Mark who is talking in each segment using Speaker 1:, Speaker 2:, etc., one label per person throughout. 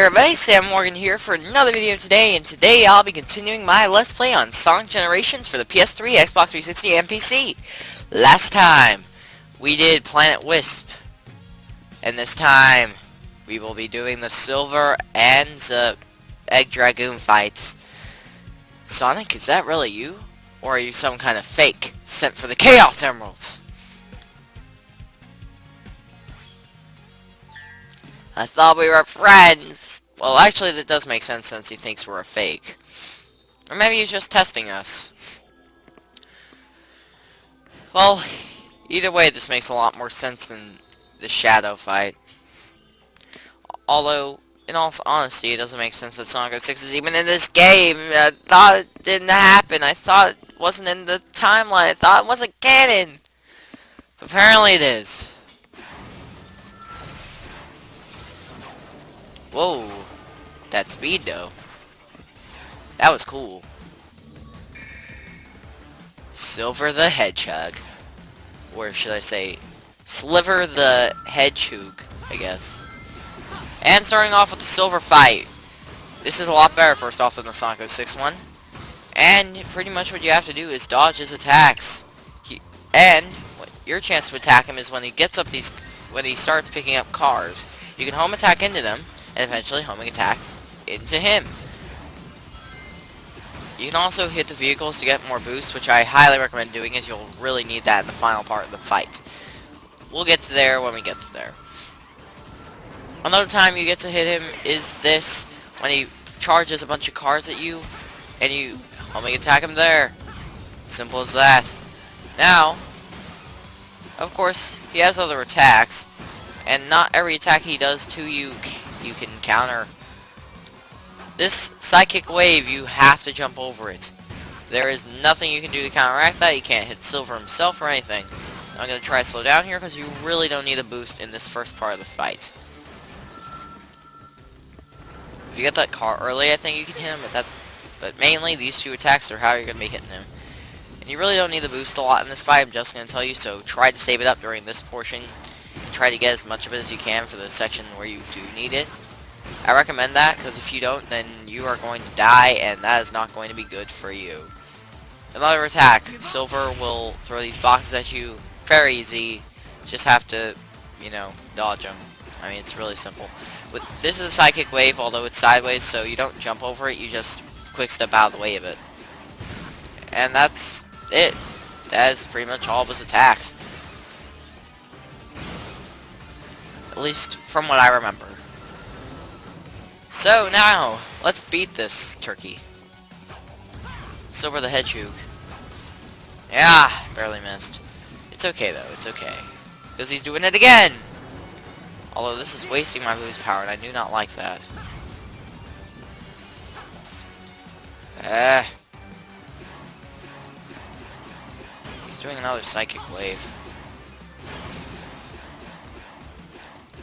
Speaker 1: everybody, Sam Morgan here for another video today, and today I'll be continuing my Let's Play on Sonic Generations for the PS3, Xbox 360, and PC. Last time, we did Planet Wisp, and this time, we will be doing the Silver and Egg Dragoon fights. Sonic, is that really you? Or are you some kind of fake, sent for the Chaos Emeralds? I thought we were friends. Well, actually, that does make sense since he thinks we're a fake. Or maybe he's just testing us. Well, either way, this makes a lot more sense than the Shadow fight. Although, in all honesty, it doesn't make sense that Sonic 06 is even in this game. I thought it didn't happen. I thought it wasn't in the timeline. I thought it wasn't canon. Apparently it is. Whoa, that speed though. That was cool. Silver the Hedgehog. Or should I say, Sliver the Hedgehog, I guess. And starting off with the Silver fight. This is a lot better first off than the Sonic 06 one. And pretty much what you have to do is dodge his attacks. And your chance to attack him is when he gets up when he starts picking up cars. You can home attack into them, and eventually homing attack into him. You can also hit the vehicles to get more boost, which I highly recommend doing, as you'll really need that in the final part of the fight. We'll get to there when we get to there. Another time you get to hit him is this, when he charges a bunch of cars at you, and you homing attack him there. Simple as that. Now, of course, he has other attacks, and not every attack he does to you can counter. This psychic wave, you have to jump over it. There is nothing you can do to counteract that. You can't hit Silver himself or anything. I'm going to try to slow down here because you really don't need a boost in this first part of the fight. If you get that car early, I think you can hit him, but mainly these two attacks are how you're going to be hitting him. And you really don't need the boost a lot in this fight, I'm just going to tell you, so try to save it up during this portion. And try to get as much of it as you can for the section where you do need it. I recommend that, because if you don't, then you are going to die, and that is not going to be good for you. Another attack. Silver will throw these boxes at you. Very easy. Just have to, you know, dodge them. I mean, it's really simple. But this is a psychic wave, although it's sideways, so you don't jump over it, you just quick step out of the way of it. And that's it. That is pretty much all of his attacks. At least from what I remember. So now, let's beat this turkey. Silver the Hedgehog. Yeah, barely missed. It's okay though, it's okay. Because he's doing it again! Although this is wasting my boost power, and I do not like that. He's doing another psychic wave.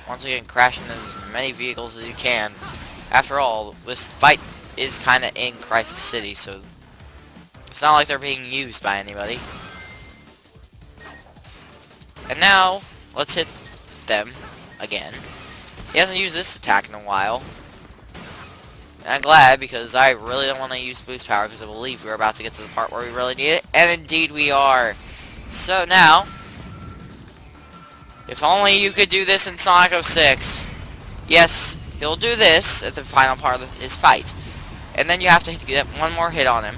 Speaker 1: Once again, crash into as many vehicles as you can. After all, this fight is kind of in Crisis City, so it's not like they're being used by anybody. And now, let's hit them again. He hasn't used this attack in a while. And I'm glad, because I really don't want to use boost power, because I believe we're about to get to the part where we really need it. And indeed we are. So now, if only you could do this in Sonic 06. Yes, he'll do this at the final part of his fight. And then you have to get one more hit on him,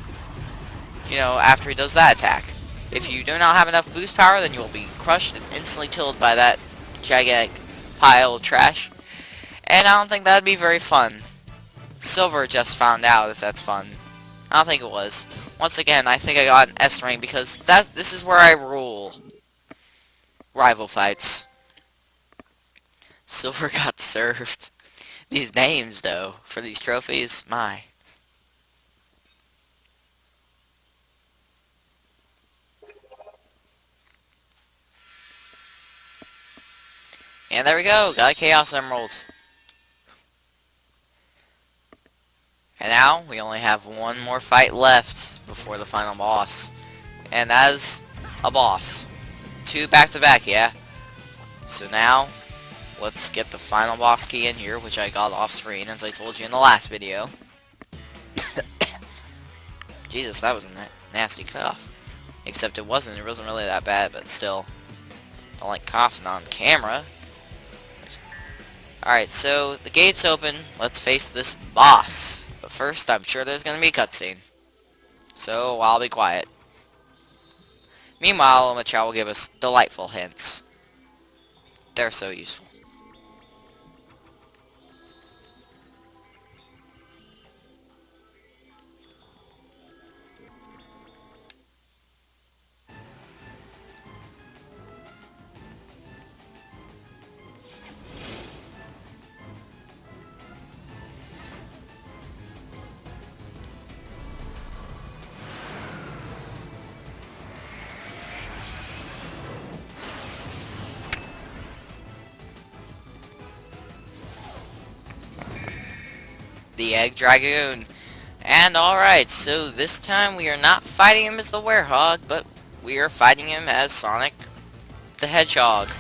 Speaker 1: you know, after he does that attack. If you do not have enough boost power, then you will be crushed and instantly killed by that gigantic pile of trash. And I don't think that would be very fun. Silver just found out if that's fun. I don't think it was. Once again, I think I got an S rank because this is where I rule. Rival fights. Silver got served. These names, though, for these trophies, my. And there we go, got a Chaos Emerald. And now, we only have one more fight left before the final boss. And that is a boss. 2 back-to-back, yeah? So now, let's get the final boss key in here, which I got off screen, as I told you in the last video. Jesus, that was a nasty cough. Except it wasn't really that bad, but still. Don't like coughing on camera. Alright, so the gate's open. Let's face this boss. But first, I'm sure there's gonna be a cutscene. So, I'll be quiet. Meanwhile, Machao will give us delightful hints. They're so useful. The Egg Dragoon. And alright, so this time we are not fighting him as the Werehog, but we are fighting him as Sonic the Hedgehog.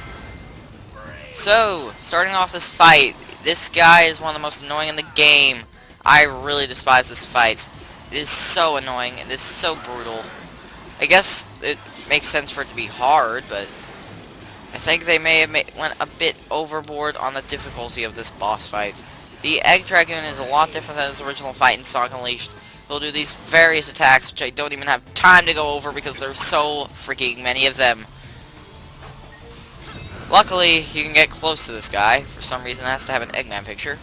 Speaker 1: So, starting off this fight, this guy is one of the most annoying in the game. I really despise this fight. It is so annoying, it is so brutal. I guess it makes sense for it to be hard, but I think they may have went a bit overboard on the difficulty of this boss fight. The Egg Dragoon is a lot different than his original fight in Sonic Unleashed. He'll do these various attacks, which I don't even have time to go over because there's so freaking many of them. Luckily, you can get close to this guy. For some reason, it has to have an Eggman picture.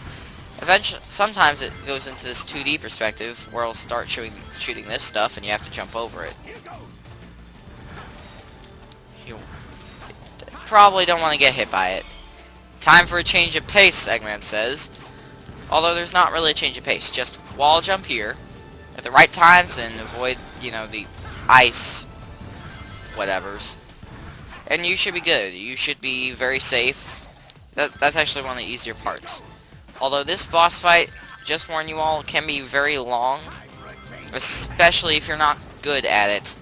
Speaker 1: Eventually, sometimes it goes into this 2D perspective, where it'll start shooting this stuff, and you have to jump over it. You probably don't want to get hit by it. Time for a change of pace, Eggman says. Although there's not really a change of pace, just wall jump here at the right times and avoid, you know, the ice whatevers. And you should be good. You should be very safe. That's actually one of the easier parts. Although this boss fight, just warn you all, can be very long, especially if you're not good at it.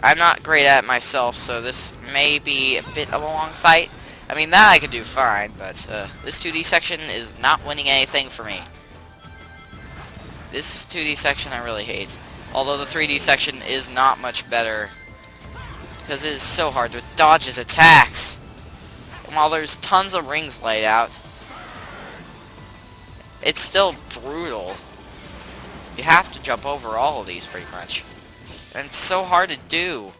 Speaker 1: I'm not great at it myself, so this may be a bit of a long fight. I mean, that I could do fine, but this 2D section is not winning anything for me. This 2D section I really hate. Although the 3D section is not much better, because it is so hard to dodge his attacks. And while there's tons of rings laid out, it's still brutal. You have to jump over all of these pretty much. And it's so hard to do.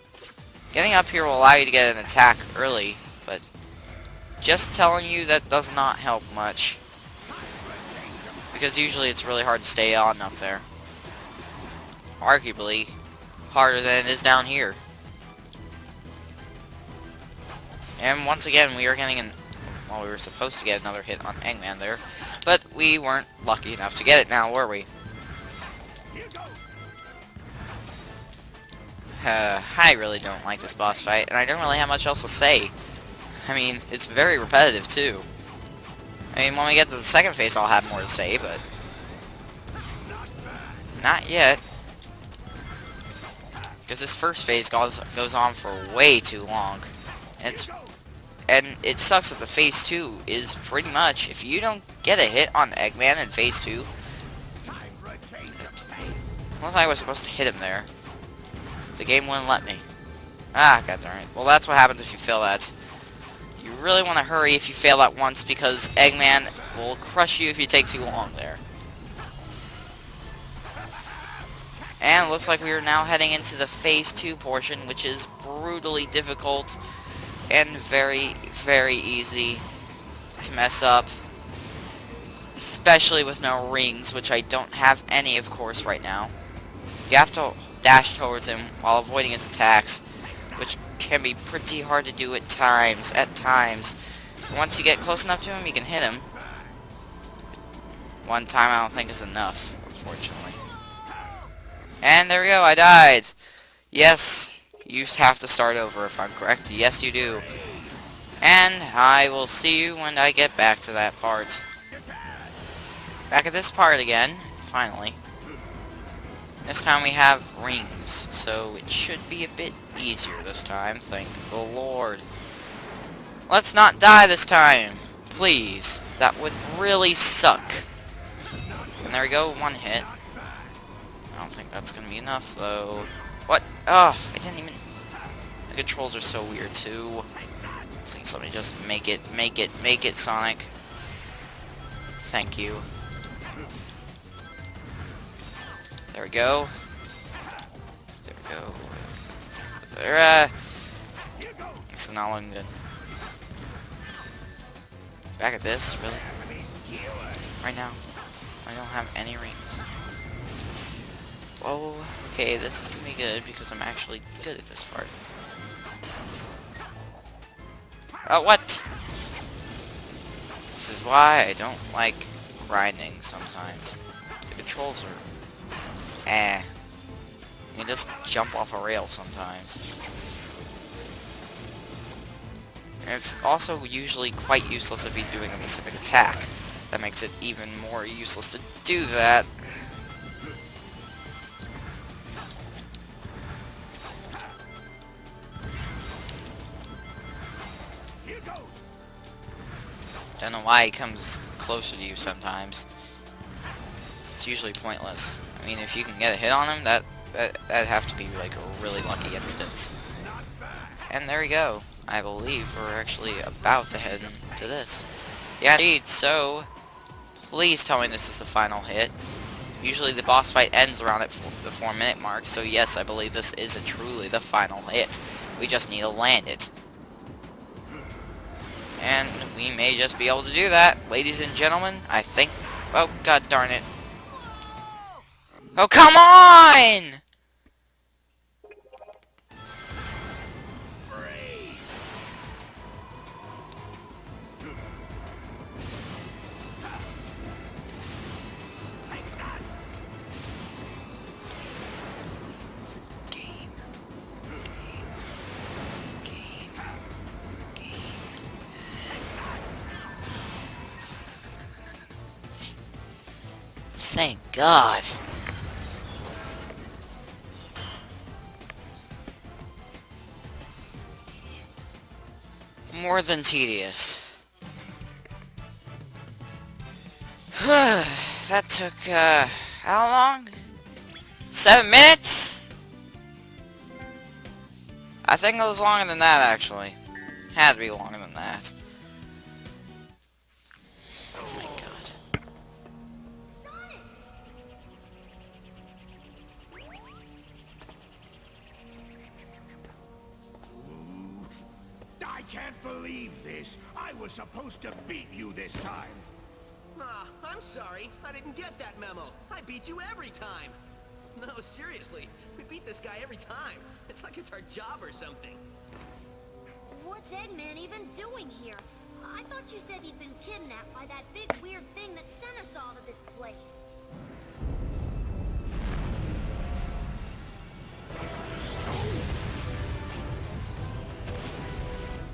Speaker 1: Getting up here will allow you to get an attack early, but just telling you that does not help much. Because usually it's really hard to stay on up there. Arguably harder than it is down here. And once again, we are getting well, we were supposed to get another hit on Eggman there, but we weren't lucky enough to get it now, were we? I really don't like this boss fight, and I don't really have much else to say. I mean, it's very repetitive, too. I mean, when we get to the second phase, I'll have more to say, but not yet. Because this first phase goes on for way too long. And it sucks that the phase 2 is pretty much, if you don't get a hit on Eggman in phase 2, I thought I was supposed to hit him there. The game wouldn't let me. Ah, god darn it. Well, that's what happens if you fail that. You really want to hurry if you fail that once, because Eggman will crush you if you take too long there. And it looks like we are now heading into the phase 2 portion, which is brutally difficult and very, very easy to mess up. Especially with no rings, which I don't have any, of course, right now. You have to dash towards him while avoiding his attacks, which can be pretty hard to do at times. Once you get close enough to him, you can hit him. One time I don't think is enough, unfortunately. And there we go, I died. Yes, you have to start over if I'm correct. Yes, you do. And I will see you when I get back to that part. Back at this part again, finally. This time we have rings, so it should be a bit easier this time, thank the Lord. Let's not die this time. Please. That would really suck. And there we go, one hit. I don't think that's gonna be enough, though. What? Oh, I didn't even... The controls are so weird, too. Please let me just make it, Sonic. Thank you. There we go. There we go. There, This is not looking good. Back at this, really? Right now. I don't have any rings. Whoa, okay, this is gonna be good because I'm actually good at this part. Oh, what? This is why I don't like grinding sometimes. The controls are... eh. You can just jump off a rail sometimes. And it's also usually quite useless if he's doing a specific attack. That makes it even more useless to do that. Don't know why he comes closer to you sometimes. It's usually pointless. I mean, if you can get a hit on him, that'd have to be like a really lucky instance. And there we go. I believe we're actually about to head into this. Yeah, indeed. So, please tell me this is the final hit. Usually the boss fight ends around at the 4-minute mark, so yes, I believe this is truly the final hit. We just need to land it. And we may just be able to do that. Ladies and gentlemen, I think... Oh, god darn it. Oh, come on! Thank God. More than tedious. That took, how long? 7 minutes? I think it was longer than that, actually. Had to be longer than that. Oh my god.
Speaker 2: I can't believe this. I was supposed to beat you this time.
Speaker 3: Ah, I'm sorry. I didn't get that memo. I beat you every time. No, seriously. We beat this guy every time. It's like it's our job or something.
Speaker 4: What's Eggman even doing here? I thought you said he'd been kidnapped by that big weird thing that sent us all to this place.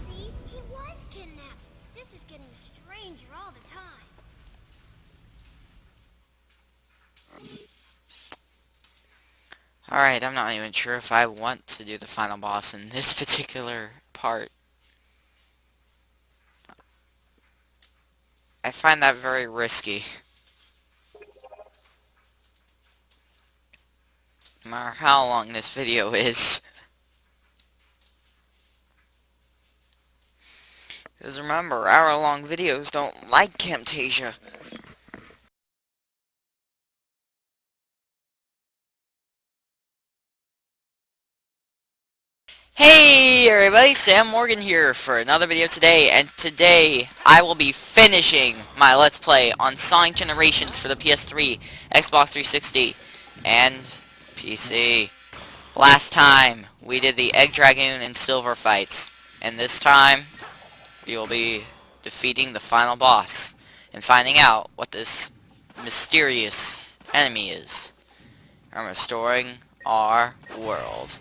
Speaker 4: See? He was kidnapped. This is getting stranger all the time.
Speaker 1: Alright, I'm not even sure if I want to do the final boss in this particular part. I find that very risky. No matter how long this video is. Because remember, hour-long videos don't like Camtasia. Hey everybody, Sam Morgan here for another video today, and today I will be finishing my Let's Play on Sonic Generations for the PS3, Xbox 360, and PC. Last time, we did the Egg Dragoon and Silver fights, and this time, we will be defeating the final boss, and finding out what this mysterious enemy is, and restoring our world.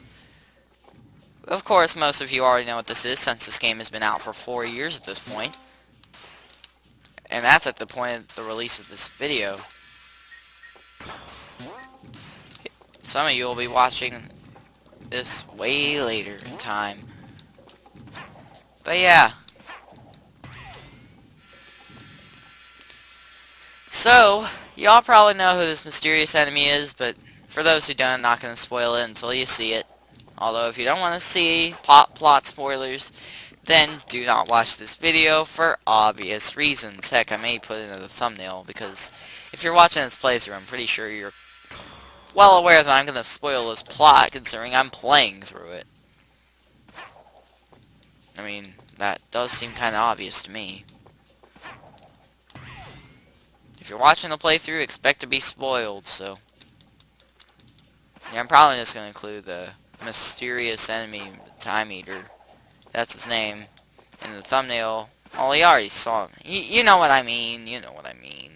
Speaker 1: Of course, most of you already know what this is, since this game has been out for 4 years at this point. And that's at the point of the release of this video. Some of you will be watching this way later in time. But yeah, So, y'all probably know who this mysterious enemy is, but for those who don't, I'm not going to spoil it until you see it. Although, if you don't want to see plot spoilers, then do not watch this video for obvious reasons. Heck, I may put it in the thumbnail, because if you're watching this playthrough, I'm pretty sure you're well aware that I'm going to spoil this plot, considering I'm playing through it. I mean, that does seem kind of obvious to me. If you're watching the playthrough, expect to be spoiled, so... Yeah, I'm probably just going to include the mysterious enemy, the Time Eater. That's his name. In the thumbnail. Well, he already saw him. You know what I mean. You know what I mean.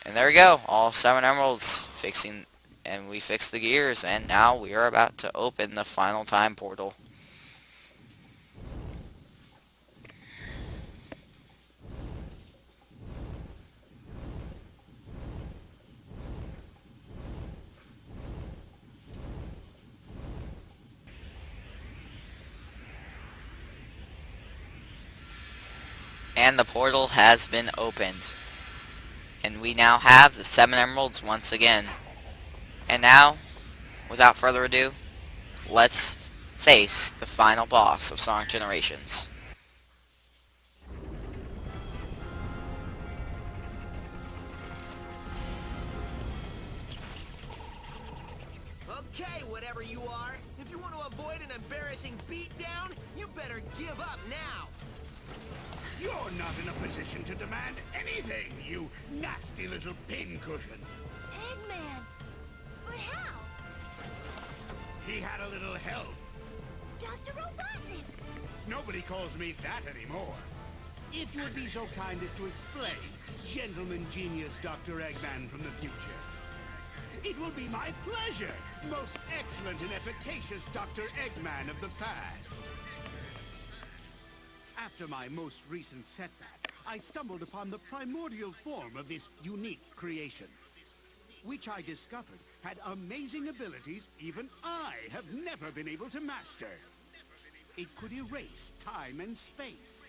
Speaker 1: And there we go. All 7 emeralds fixing... And we fixed the gears. And now we are about to open the final time portal. And the portal has been opened. And we now have the 7 emeralds once again. And now, without further ado, let's face the final boss of Sonic Generations.
Speaker 3: Okay, whatever you are, if you want to avoid an embarrassing beatdown, you better give up now.
Speaker 2: You're not in a position to demand anything, you nasty little pincushion.
Speaker 4: Eggman! But how?
Speaker 2: He had a little help.
Speaker 4: Dr. Robotnik!
Speaker 2: Nobody calls me that anymore. If you would be so kind as to explain, gentleman genius Dr. Eggman from the future. It will be my pleasure, most excellent and efficacious Dr. Eggman of the past. After my most recent setback, I stumbled upon the primordial form of this unique creation, which I discovered had amazing abilities even I have never been able to master. It could erase time and space.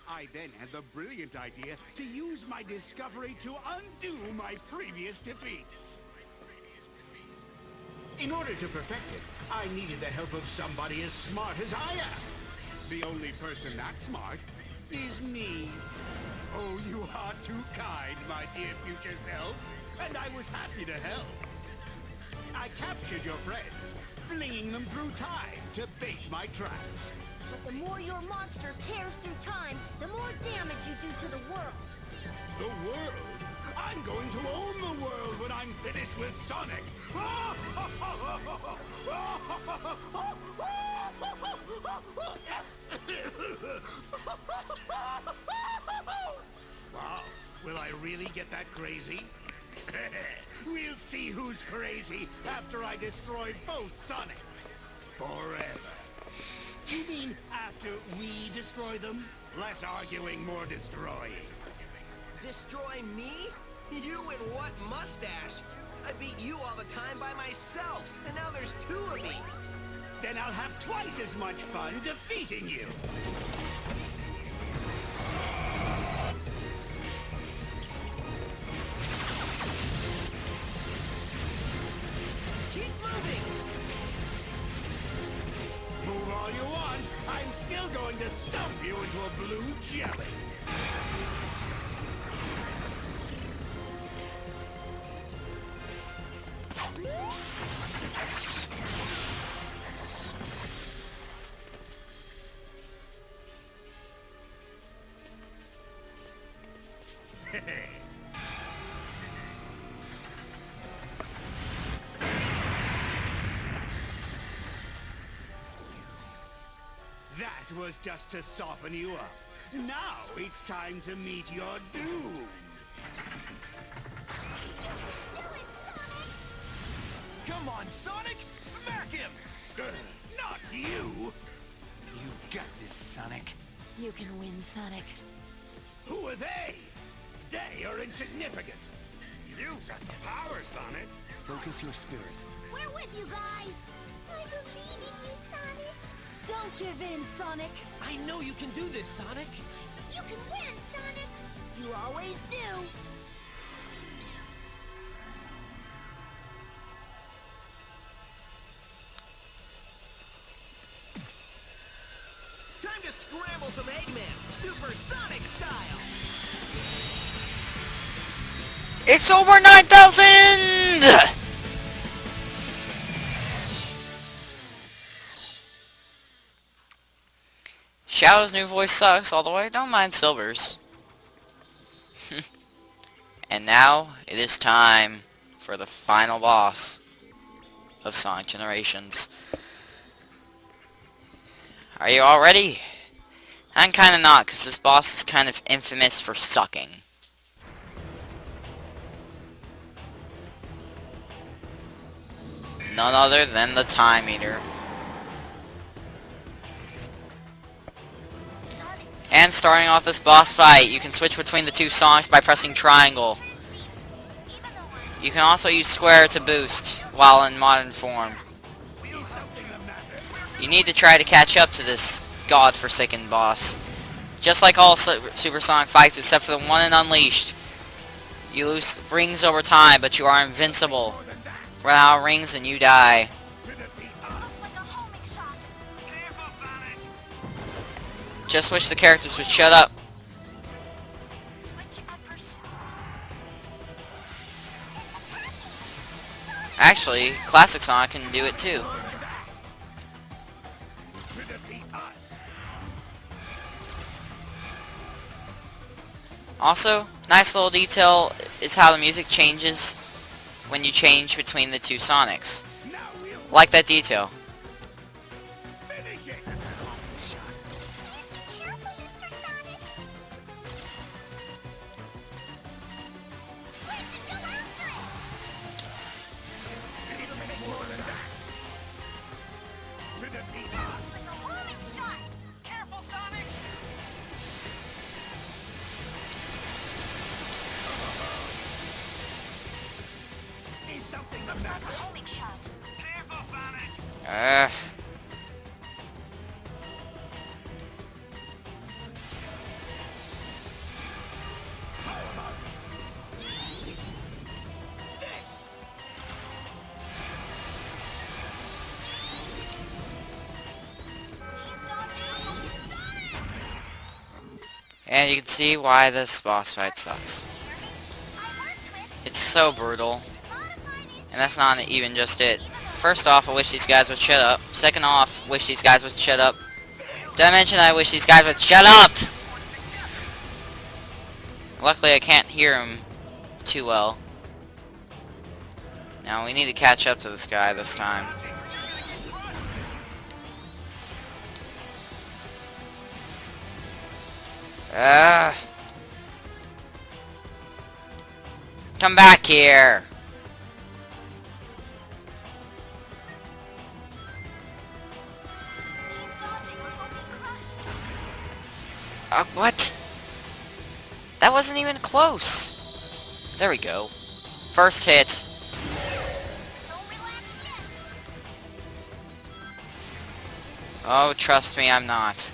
Speaker 2: I then had the brilliant idea to use my discovery to undo my previous defeats. In order to perfect it, I needed the help of somebody as smart as I am. The only person that smart is me. Oh, you are too kind, my dear future self, and I was happy to help. I captured your friends, flinging them through time to bait my traps.
Speaker 4: But the more your monster tears through time, the more damage you do to the world.
Speaker 2: The world? I'm going to own the world when I'm finished with Sonic! Wow, will I really get that crazy? We'll see who's crazy after I destroy both Sonics. Forever. You mean after we destroy them? Less arguing, more destroying.
Speaker 3: Destroy me? You and what mustache? I beat you all the time by myself, and now there's 2 of me.
Speaker 2: Then I'll have twice as much fun defeating you.
Speaker 3: Keep moving!
Speaker 2: Move all you want, I'm still going to stump you into a blue jelly. That was just to soften you up. Now it's time to meet your doom.
Speaker 4: Do it, Sonic!
Speaker 3: Come on, Sonic! Smack him!
Speaker 2: Not you!
Speaker 5: You got this, Sonic.
Speaker 6: You can win, Sonic.
Speaker 2: Who are they? They are insignificant. You've got the power, Sonic.
Speaker 5: Focus your spirit.
Speaker 4: We're with you guys! I believe in you, Sonic!
Speaker 6: Don't give in, Sonic.
Speaker 3: I know you can do this, Sonic!
Speaker 4: You can win, Sonic! You always do!
Speaker 3: Time to scramble some Eggman, supersonic style!
Speaker 1: It's over 9,000! Shadow's new voice sucks all the way. Don't mind Silver's. And now it is time for the final boss of Sonic Generations. Are you all ready? I'm kinda not, because this boss is kind of infamous for sucking. None other than the Time Eater. And starting off this boss fight, you can switch between the two songs by pressing triangle. You can also use square to boost while in modern form. You need to try to catch up to this godforsaken boss. Just like all Supersonic fights except for the one in Unleashed. You lose rings over time, but you are invincible. Run out of rings and you die. Just wish the characters would shut up. Actually, Classic Sonic can do it too. Also, nice little detail is how the music changes when you change between the two Sonics. Like that detail. And you can see why this boss fight sucks. It's so brutal. And that's not even just it. First off, I wish these guys would shut up. Second off, wish these guys would shut up. Did I mention I wish these guys would shut up? Luckily, I can't hear him too well. Now, we need to catch up to this guy this time. Come back here! What? That wasn't even close! There we go. First hit. Oh, trust me, I'm not.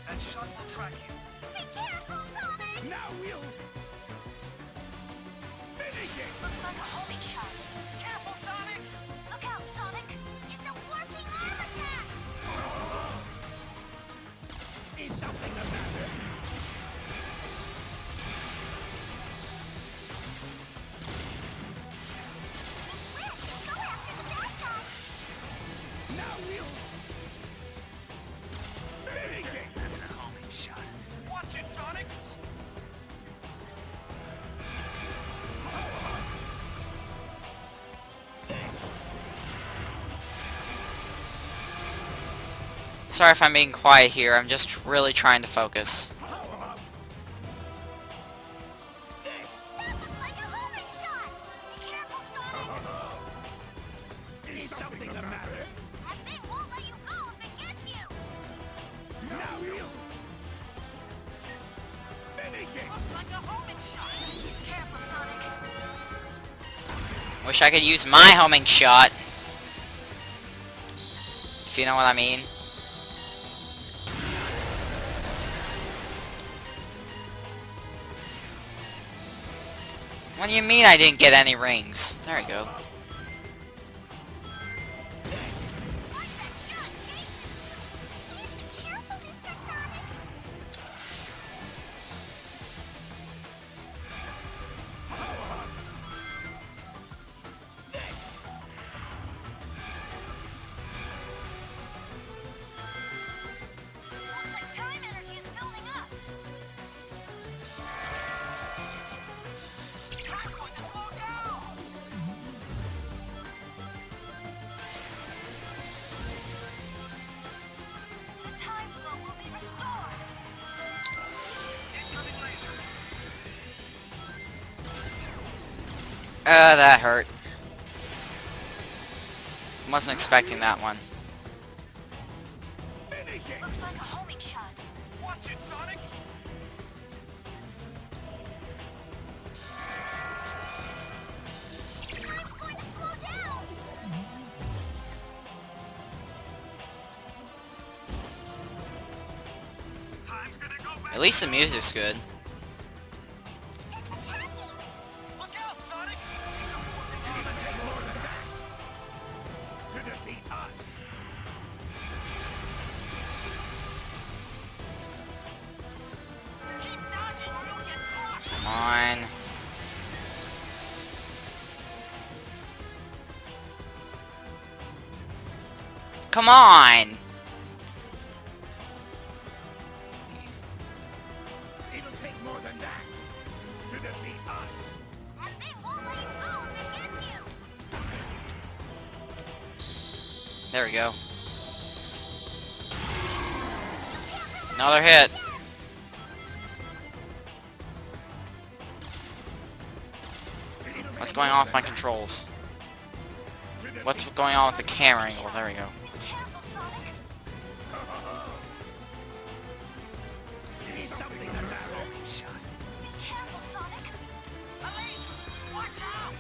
Speaker 5: That shot will track you.
Speaker 4: Be careful, Sonic!
Speaker 2: Now we'll finish it!
Speaker 4: Looks like a homing shot. Careful, Sonic! Look out, Sonic! It's a working arm attack!
Speaker 2: Is something the matter?
Speaker 4: Switch! Go after the bad guy!
Speaker 2: Now we'll finish it!
Speaker 5: That's a homing shot. Watch it, Sonic!
Speaker 1: Sorry if I'm being quiet here, I'm just really trying to focus.
Speaker 4: That looks like a homing shot! Be careful, Sonic!
Speaker 2: Is something the matter?
Speaker 4: That thing won't let you go if it gets you!
Speaker 2: Now we'll finish it!
Speaker 1: Wish I could use my homing shot. If you know what I mean. What do you mean I didn't get any rings? There we go.
Speaker 4: Like that shot, Jason! Please be careful, Mr. Sonic! Looks like time energy is building up.
Speaker 5: Time's going to slow down.
Speaker 4: The time flow will be restored.
Speaker 5: Incoming laser.
Speaker 1: That hurt. Wasn't expecting that one.
Speaker 2: Finish it!
Speaker 4: Looks like a homing shot.
Speaker 5: Watch it, Sonic.
Speaker 4: Time's going to slow down.
Speaker 5: Time's gonna go back.
Speaker 1: At least the music's good.
Speaker 4: It's attacking.
Speaker 5: Look out, Sonic. It's a warping element.
Speaker 2: Take more than that to defeat us.
Speaker 5: Keep dodging or you'll get caught.
Speaker 1: Come on. Come on!
Speaker 2: It'll take more than that to defeat us.
Speaker 4: That thing won't let you go if it gets you.
Speaker 1: There we go. Another hit. What's going on with my controls? What's going on with the camera angle? There we go.
Speaker 4: Be careful, Sonic.
Speaker 2: Need something that's our homing shot.
Speaker 4: Be careful, Sonic.
Speaker 5: A laser. Watch out.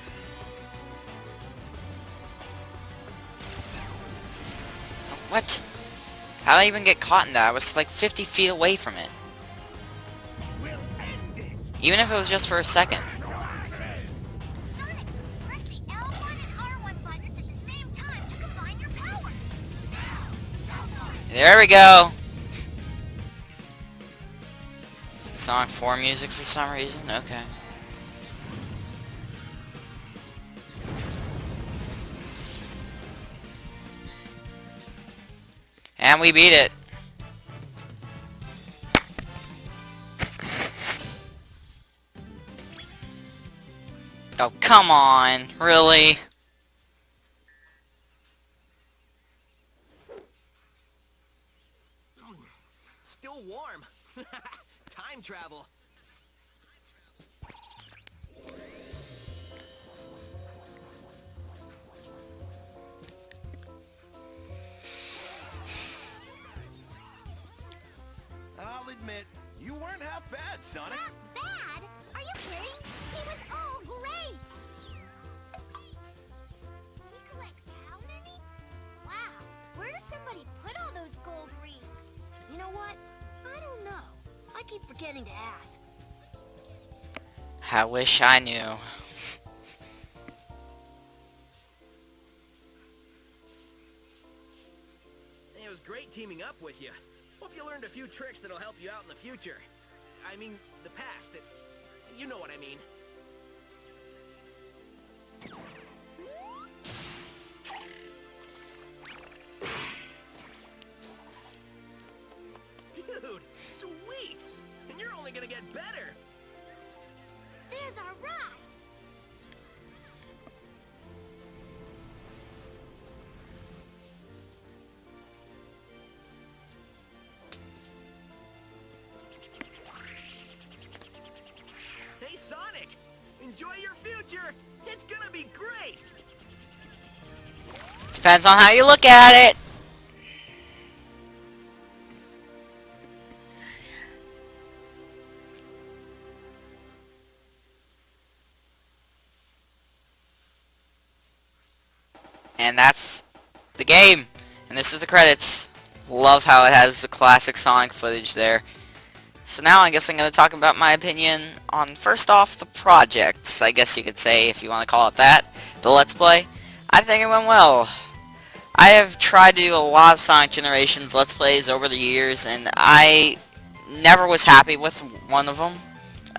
Speaker 1: What? How did I even get caught in that? I was like 50 feet away from it.
Speaker 2: We'll end it.
Speaker 1: Even if it was just for a second.
Speaker 4: Sonic, press the L1 and R1 buttons at the same time to combine your powers.
Speaker 1: There we go. Sonic 4 music for some reason? Okay. And we beat it. Oh, come on. Really?
Speaker 3: Still warm. Time travel.
Speaker 5: I'll admit, you weren't half bad, Sonic.
Speaker 4: Not bad? Are you kidding? He was all great. He collects how many? Wow, where does somebody put all those gold rings? You know what? I don't know. I keep forgetting to ask.
Speaker 1: I wish I knew.
Speaker 3: It was great teaming up with you. Hope you learned a few tricks that'll help you out in the future. I mean, the past. You know what I mean. Dude, sweet! And you're only gonna get better.
Speaker 4: There's our ride.
Speaker 3: Hey, Sonic! Enjoy your future! It's gonna be great!
Speaker 1: Depends on how you look at it. And that's the game. And this is the credits. Love how it has the classic Sonic footage there. So now I guess I'm going to talk about my opinion on, first off, the projects, I guess you could say, if you want to call it that. The Let's Play. I think it went well. I have tried to do a lot of Sonic Generations Let's Plays over the years, and I never was happy with one of them.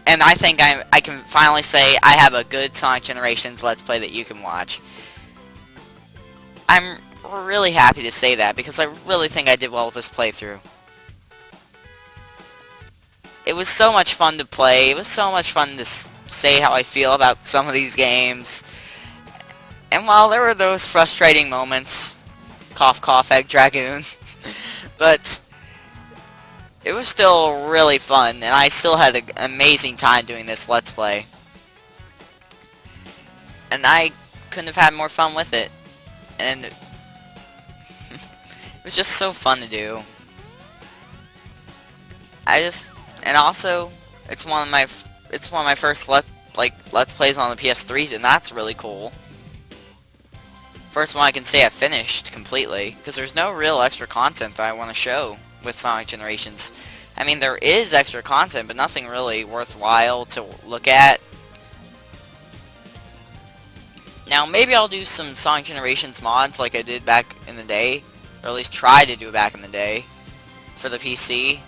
Speaker 1: And I think I can finally say I have a good Sonic Generations Let's Play that you can watch. I'm really happy to say that, because I really think I did well with this playthrough. It was so much fun to play. It was so much fun to say how I feel about some of these games. And while there were those frustrating moments, cough cough egg dragoon, but it was still really fun, and I still had an amazing time doing this Let's Play. And I couldn't have had more fun with it. And it was just so fun to do. And also, it's one of my first Let's Plays on the PS3, and that's really cool. First one I can say I finished completely, because there's no real extra content that I want to show with Sonic Generations. I mean, there is extra content, but nothing really worthwhile to look at. Now, maybe I'll do some Sonic Generations mods like I did back in the day, or at least try to do back in the day, for the PC.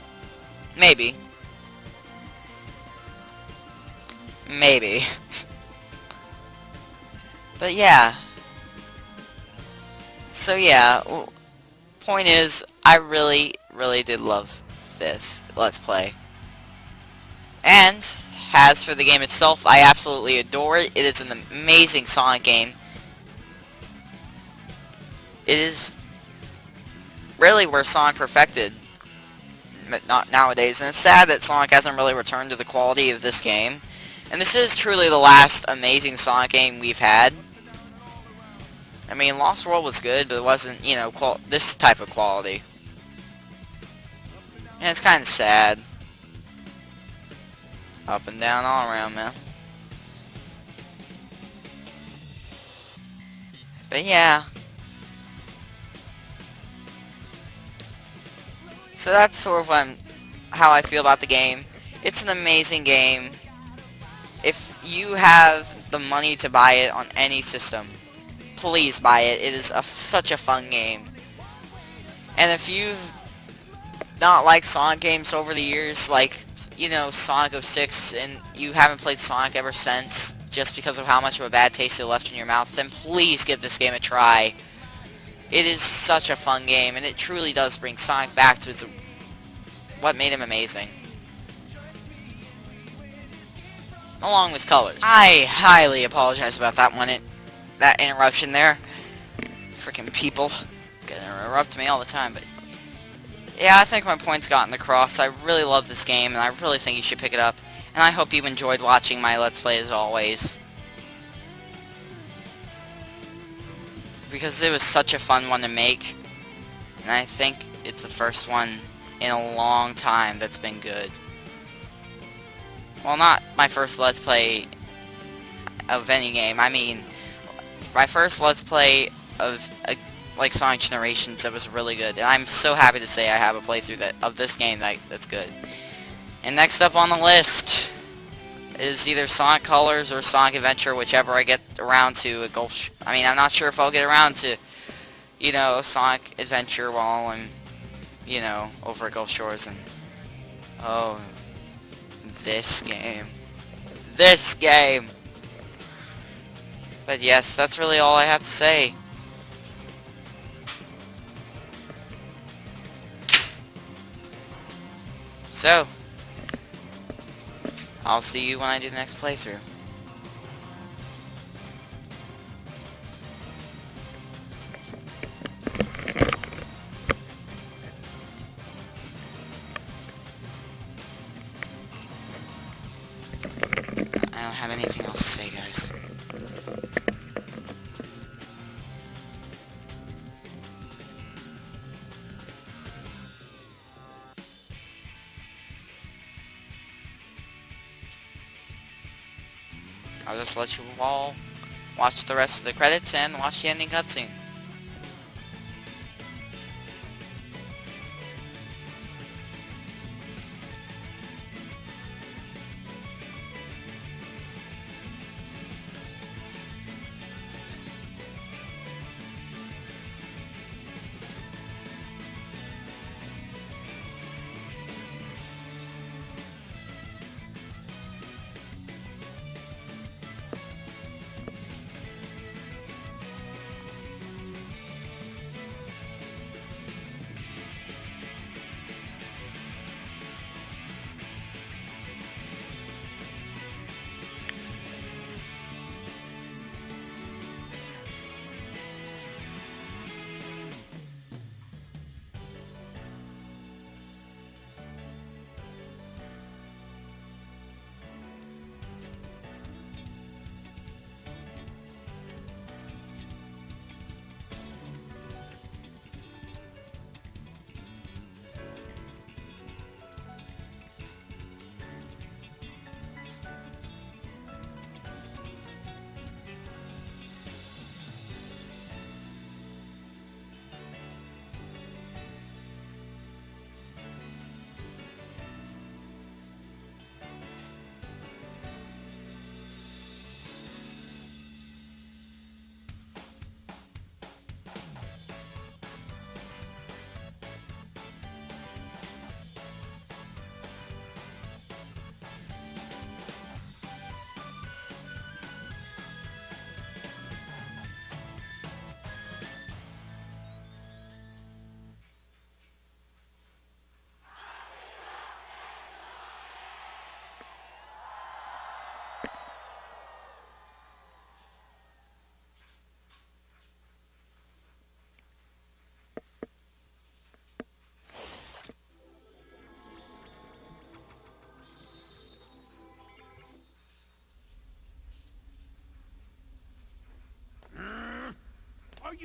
Speaker 1: Maybe. Maybe. But yeah. So yeah, point is, I really did love this Let's Play. And, as for the game itself, I absolutely adore it. It is an amazing Sonic game. It is really where Sonic perfected, but not nowadays. And it's sad that Sonic hasn't really returned to the quality of this game. And this is truly the last amazing Sonic game we've had. I mean, Lost World was good, but it wasn't, you know, this type of quality. And it's kind of sad. Up and down all around, man. But yeah. So that's sort of how I feel about the game. It's an amazing game. If you have the money to buy it on any system, please buy it. It is such a fun game. And if you've not liked Sonic games over the years, like, you know, Sonic 06, and you haven't played Sonic ever since, just because of how much of a bad taste it left in your mouth, then please give this game a try. It is such a fun game, and it truly does bring Sonic back to what made him amazing. Along with colors. I highly apologize about that that interruption there. Freaking people gonna interrupt me all the time, but yeah, I think my point's gotten across. I really love this game, and I really think you should pick it up. And I hope you enjoyed watching my Let's Play as always, because it was such a fun one to make, and I think it's the first one in a long time that's been good. Well, not my first Let's Play of any game. I mean, my first Let's Play of like Sonic Generations that was really good. And I'm so happy to say I have a playthrough of this game that's good. And next up on the list is either Sonic Colors or Sonic Adventure, whichever I get around to. I mean, I'm not sure if I'll get around to, you know, Sonic Adventure while I'm, you know, over at Gulf Shores. And oh, this game. But yes, that's really all I have to say. So, I'll see you when I do the next playthrough. I don't have anything else to say, guys. I'll just let you all watch the rest of the credits and watch the ending cutscene.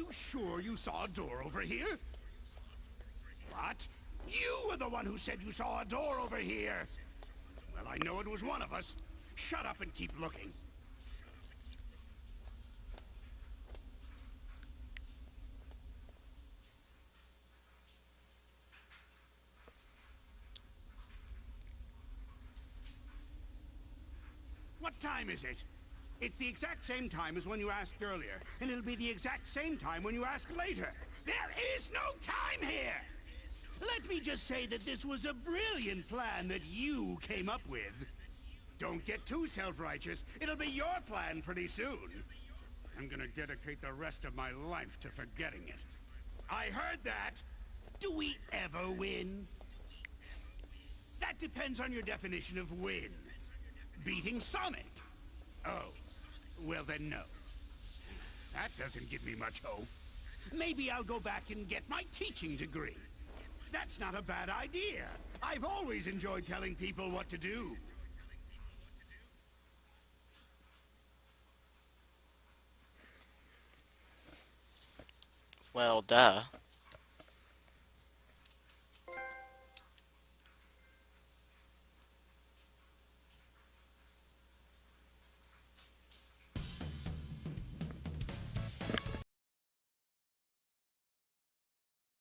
Speaker 2: you sure you saw a door over here? What? You were the one who said you saw a door over here! Well, I know it was one of us. Shut up and keep looking. What time is it? It's the exact same time as when you asked earlier, and it'll be the exact same time when you ask later. There is no time here! Let me just say that this was a brilliant plan that you came up with. Don't get too self-righteous. It'll be your plan pretty soon. I'm gonna dedicate the rest of my life to forgetting it. I heard that! Do we ever win? That depends on your definition of win. Beating Sonic? Oh, well then no. That doesn't give me much hope. Maybe I'll go back and get my teaching degree. That's not a bad idea. I've always enjoyed telling people what to do.
Speaker 1: Well, duh.